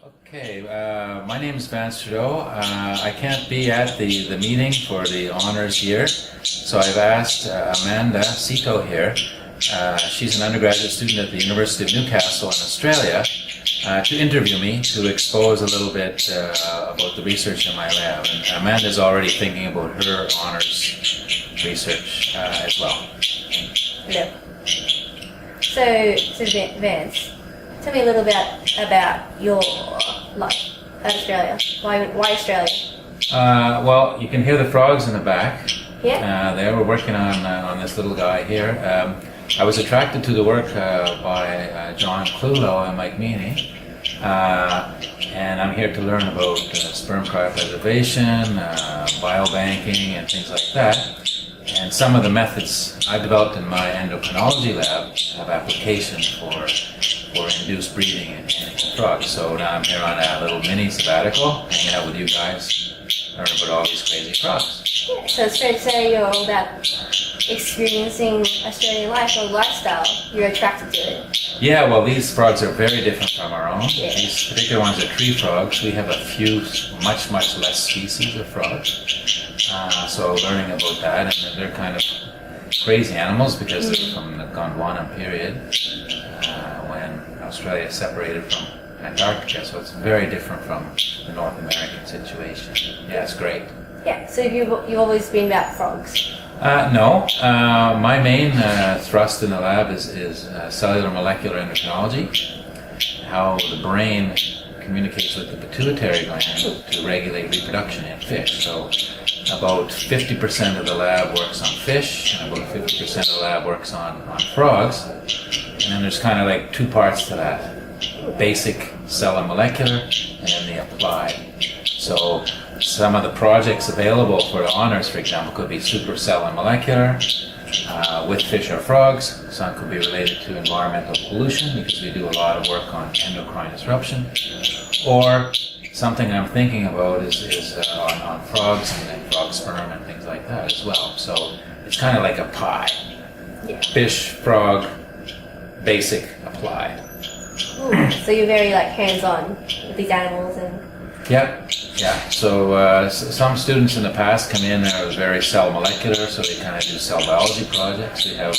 Okay, my name is Vance Trudeau. I can't be at the meeting for the honors year, so I've asked Amanda Seeto here. She's an undergraduate student at the University of Newcastle in Australia to interview me, to expose a little bit about the research in my lab. And Amanda's already thinking about her honors research as well. Hello. So Vance, tell me a little bit about your life at Australia. Why Australia? Well, you can hear the frogs in the back. Yeah. They were working on this little guy here. I was attracted to the work by John Clulow and Mike Meany, and I'm here to learn about sperm cryopreservation, biobanking, and things like that. And some of the methods I've developed in my endocrinology lab have application for induced breeding in frogs. So now I'm here on a little mini sabbatical, hanging out with you guys, learning about all these crazy frogs. Yeah. So it's fair to say you're all about experiencing Australian life or lifestyle. You're attracted to it. Yeah, well, these frogs are very different from our own. Yeah. These particular ones are tree frogs. We have a few much less species of frogs. So learning about that, and they're kind of crazy animals because they're from the Gondwana period when Australia separated from Antarctica. So it's very different from the North American situation. Yeah, it's great. Yeah. So you've always been about frogs. No. My main thrust in the lab is cellular molecular endocrinology, how the brain communicates with the pituitary gland to regulate reproduction in fish. So about 50% of the lab works on fish, and about 50% of the lab works on frogs. And then there's kind of like two parts to that: basic cellular molecular, and then the applied. So some of the projects available for the honors, for example, could be supracellular molecular with fish or frogs. Some could be related to environmental pollution because we do a lot of work on endocrine disruption. Or something I'm thinking about is on frogs and frog sperm and things like that as well. So it's kind of like a pie. Yeah. Fish, frog, basic, applied. Ooh, so you're very hands-on with these animals and. Yep. Yeah. So some students in the past come in that are very cell molecular, so they kind of do cell biology projects. We have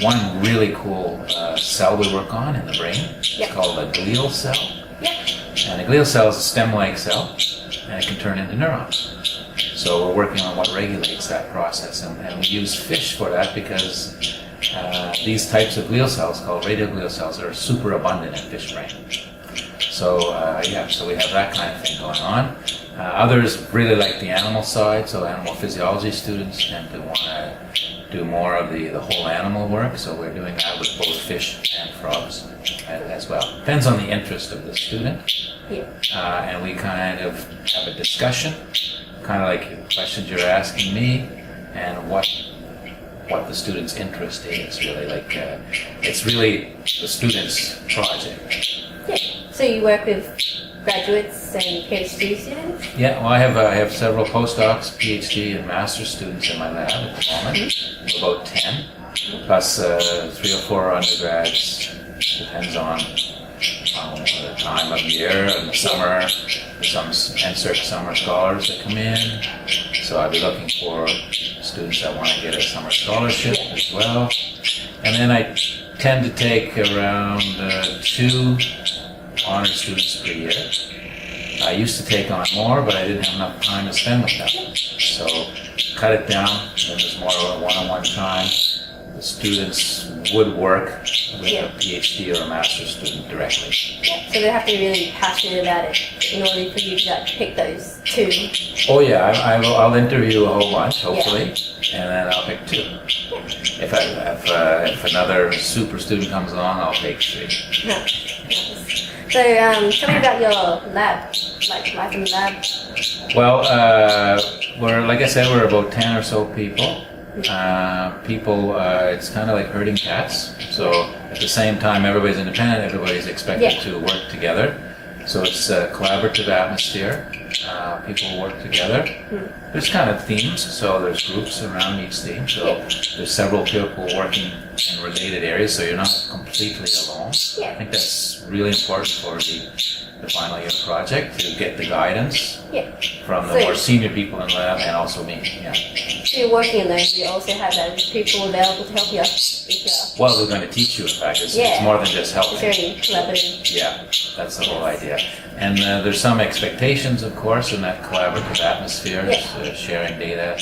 one really cool cell we work on in the brain. It's called a glial cell. Yep. And a glial cell is a stem-like cell, and it can turn into neurons. So we're working on what regulates that process, and we use fish for that because these types of glial cells, called radioglial cells, are super abundant in fish brain. So so we have that kind of thing going on. Others really like the animal side, so animal physiology students tend to want to do more of the whole animal work, so we're doing that with both fish and frogs as well. Depends on the interest of the student. Yeah. And we kind of have a discussion, kind of like the questions you're asking me, and what the student's interest is really. It's really the student's project. Yeah. So you work with graduates and PhD students? Yeah, well, I have several postdocs, PhD, and master's students in my lab at the moment, about 10, plus 3 or 4 undergrads. Depends on the time of year. In the summer, there's some NSERC summer scholars that come in, so I'll be looking for students that want to get a summer scholarship as well. And then I tend to take around 2 honor students per year. I used to take on more, but I didn't have enough time to spend with them. So cut it down, then there's more of a one-on-one time. The students would work with a PhD or a master's student directly. Yeah. So they have to be really passionate about it in order for you to pick those 2. Oh yeah, I'll interview a whole bunch, hopefully, and then I'll pick 2. If another super student comes along, I'll take 3. Nice. So tell me about your lab, life in the lab. Well, like I said, we're about 10 or so people. It's kind of like herding cats. So at the same time, everybody's independent, everybody's expected to work together. So it's a collaborative atmosphere. People work together. There's kind of themes, so there's groups around each theme. So there's several people working in related areas, so you're not completely alone. Yeah. I think that's really important for the final year project, to get the guidance from the more senior people in the lab and also me. Yeah. So you're working alone, but you also have those people available to help you if you're... Well, they're going to teach you, in fact. It's more than just helping. It's very collaborative. Yeah, that's the whole idea. And there's some expectations, of course, in that collaborative atmosphere, sharing data.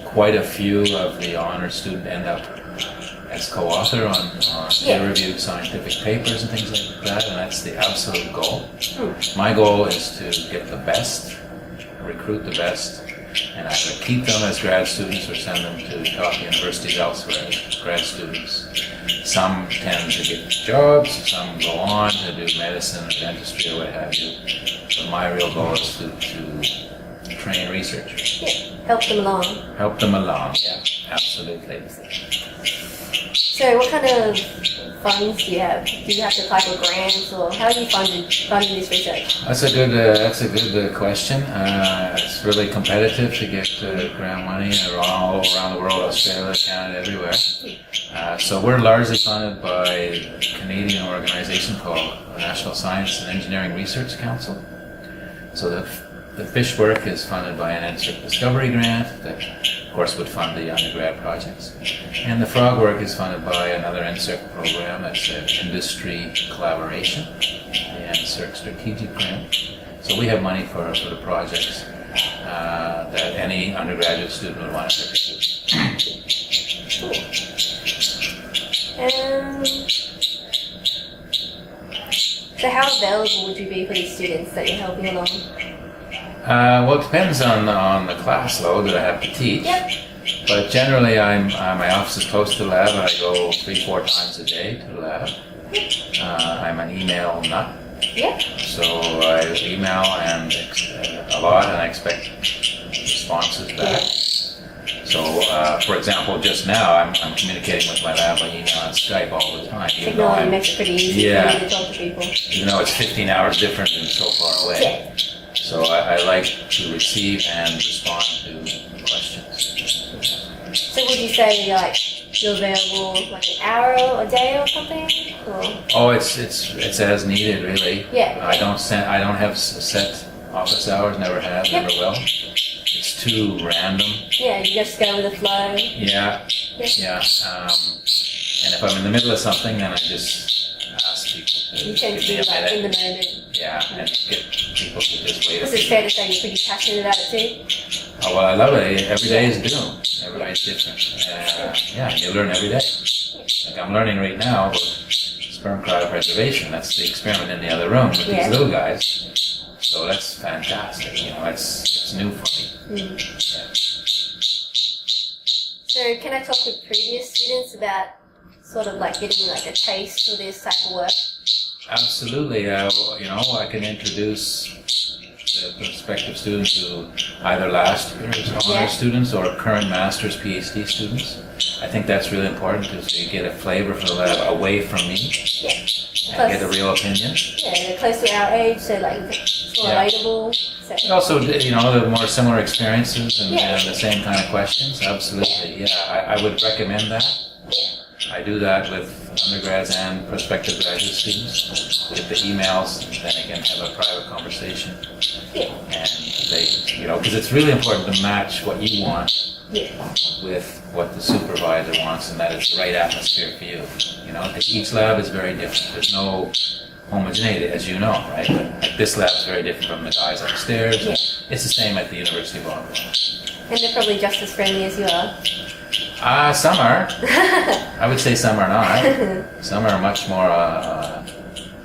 Quite a few of the honors students end up as co-author on peer-reviewed scientific papers and things like that, and that's the absolute goal. My goal is to get the best, recruit the best, and either keep them as grad students or send them to top universities elsewhere as grad students. Some tend to get jobs, some go on to do medicine or dentistry or what have you. But my real goal is to train researchers. Yeah, help them along. Help them along, yeah, absolutely. So what kind of funds do you have? Do you have to apply for grants, or how are you funding this research? That's a good question. It's really competitive to get grant money all around the world, Australia, Canada, everywhere. So we're largely funded by a Canadian organization called the National Science and Engineering Research Council. So the fish work is funded by an NSERC Discovery Grant that, of course, would fund the undergrad projects. And the frog work is funded by another NSERC program that's industry collaboration, the NSERC Strategic Grant. So we have money for the projects that any undergraduate student would want to pursue. So how available would you be for these students that you're helping along? Well, it depends on the class load that I have to teach. Yep. But generally, my office is close to the lab, and I go 3-4 times a day to the lab. I'm an email nut. Yep. So I email and a lot, and I expect responses back. So, for example, just now I'm communicating with my lab by email and Skype all the time. Technology makes it pretty easy for me to talk to people. Even though it's 15 hours different and so far away. Yeah. So I like to receive and respond to questions. So would you say you're available like an hour a day or something? Or? Oh, it's as needed, really. Yeah. I don't have set office hours. Never have. Never will. It's too random. Yeah, you just go with the flow. Yeah. Yeah. And if I'm in the middle of something, then I just ask people to you tend to be like in the moment. Yeah, and get people to just wait. Is it fair to say you're pretty passionate about it too? Oh, well, I love it. Every day is new. Every day is different. Yeah, you learn every day. Like I'm learning right now about sperm cryopreservation. That's the experiment in the other room with these little guys. So that's fantastic. You know, it's new for me. Yeah. So can I talk to previous students about sort of like getting like a taste for this type of work? Absolutely. I can introduce the prospective students to either last year's honors students or current master's PhD students. I think that's really important to get a flavor for the lab away from me and get a real opinion. Yeah, they're close to our age, so like it's more relatable. So. And also, the more similar experiences and the same kind of questions. Absolutely, I would recommend that. I do that with undergrads and prospective graduate students. Get the emails, then again have a private conversation. And they, because it's really important to match what you want with what the supervisor wants, and that is the right atmosphere for you. Because each lab is very different. There's no homogeneity, as you know, right? But this lab is very different from the guys upstairs. It's the same at the University of Ottawa. And they're probably just as friendly as you are. Some are. I would say some are not. Some are much more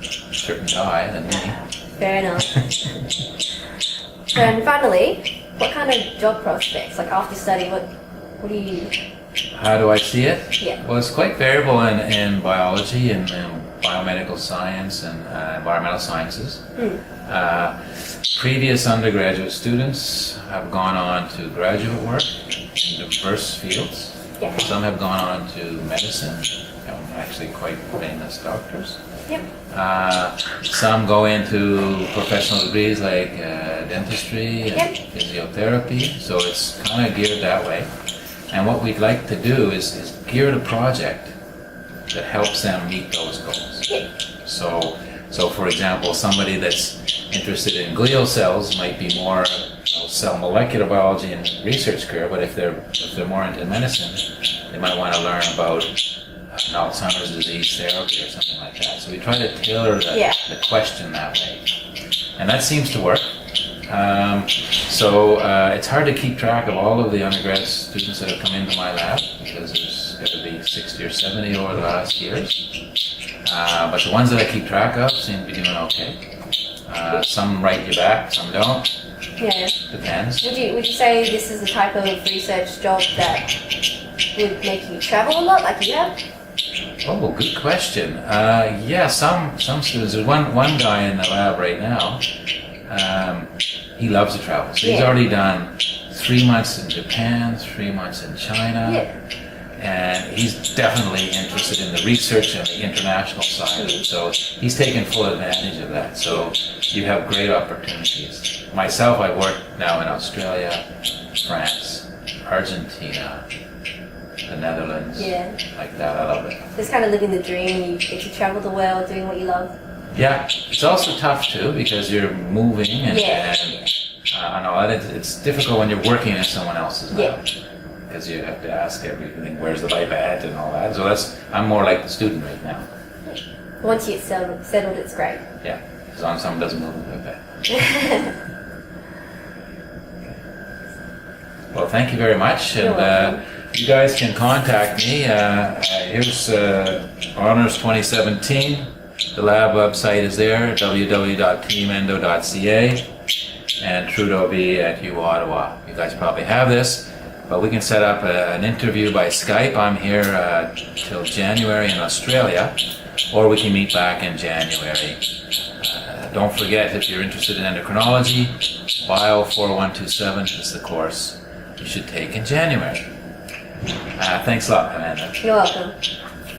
shirt and tie than me. Fair enough. And finally, what kind of job prospects, like after study, what do you... How do I see it? Yeah. Well, it's quite variable in biology and biomedical science and environmental sciences. Previous undergraduate students have gone on to graduate work in diverse fields. Some have gone on to medicine, actually quite famous doctors. Some go into professional degrees like dentistry and physiotherapy, so it's kind of geared that way. And what we'd like to do is gear the project that helps them meet those goals. Yeah. So for example, somebody that's interested in glial cells might be more cell molecular biology and research career, but if they're more into medicine, they might want to learn about an Alzheimer's disease therapy or something like that. So we try to tailor the question that way. And that seems to work. It's hard to keep track of all of the undergrad students that have come into my lab because there's got to be 60 or 70 over the last years. But the ones that I keep track of seem to be doing okay. Some write you back, some don't. Yeah. Depends. Would you say this is the type of research job that would make you travel a lot, like you have? Oh, good question. Yeah, some students. There's one guy in the lab right now. He loves to travel. So he's already done 3 months in Japan, 3 months in China. Yeah. And he's definitely interested in the research and the international side of it. So he's taken full advantage of that. So you have great opportunities. Myself, I work now in Australia, France, Argentina, the Netherlands, like that. I love it. Just kind of living the dream. You get to travel the world doing what you love. Yeah, it's also tough too because you're moving and I know it's difficult when you're working in someone else's lab because you have to ask everything, where's the pipette and all that. So I'm more like the student right now. Once you get settled, it's great. Yeah, as long as someone doesn't move the pipette. Well, thank you very much, and you guys can contact me. Here's Honors 2017. The lab website is there, www.teamendo.ca, and Trudeau B at uOttawa. You guys probably have this, but we can set up an interview by Skype. I'm here till January in Australia, or we can meet back in January. Don't forget, if you're interested in endocrinology, Bio 4127 is the course you should take in January. Thanks a lot, Amanda. You're welcome.